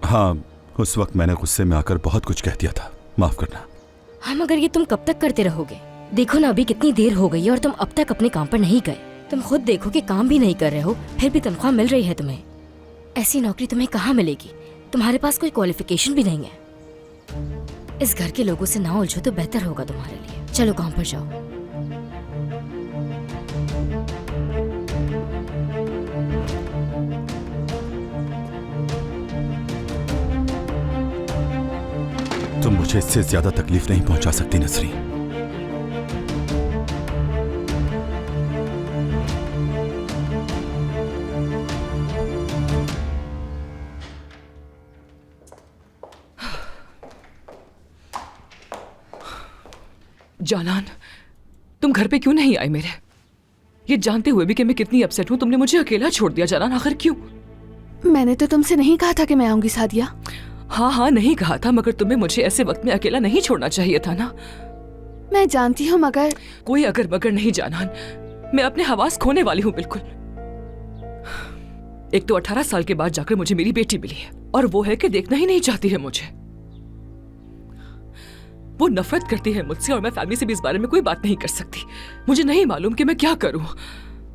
हाँ, उस वक्त मैंने गुस्से में आकर बहुत कुछ कह दिया था, माफ करना। हाँ, मगर ये तुम कब तक करते रहोगे? देखो ना, अभी कितनी देर हो गई है और तुम अब तक अपने काम पर नहीं गए। तुम खुद देखो कि काम भी नहीं कर रहे हो, फिर भी तनख्वाह मिल रही है तुम्हें। ऐसी नौकरी तुम्हें कहाँ मिलेगी? तुम्हारे पास कोई क्वालिफिकेशन भी नहीं है। इस घर के लोगों से ना उलझो तो बेहतर होगा तुम्हारे लिए। चलो काम पर जाओ। तुम मुझे इससे ज्यादा तकलीफ नहीं पहुंचा सकती नसरीन। जानान, तुम घर पे क्यों नहीं आई मेरे? ये जानते हुए भी कि मैं कितनी अपसेट हूँ, तुमने मुझे अकेला छोड़ दिया। जानान, आखिर क्यों? मैंने तो तुमसे नहीं कहा था कि मैं आऊंगी सादिया। हाँ हाँ, नहीं कहा था, मगर तुम्हें मुझे ऐसे वक्त में अकेला नहीं छोड़ना चाहिए था ना। मैं जानती हूँ, मगर कोई अगर मगर नहीं जानान, मैं अपने हवास खोने वाली हूँ बिल्कुल। एक तो 18 साल के बाद जाकर मुझे मेरी बेटी मिली है, और वो है कि देखना ही नहीं चाहती है मुझे। वो नफरत करती है मुझसे, और मैं फैमिली से भी इस बारे में कोई बात नहीं कर सकती। मुझे नहीं मालूम कि मैं क्या करूं।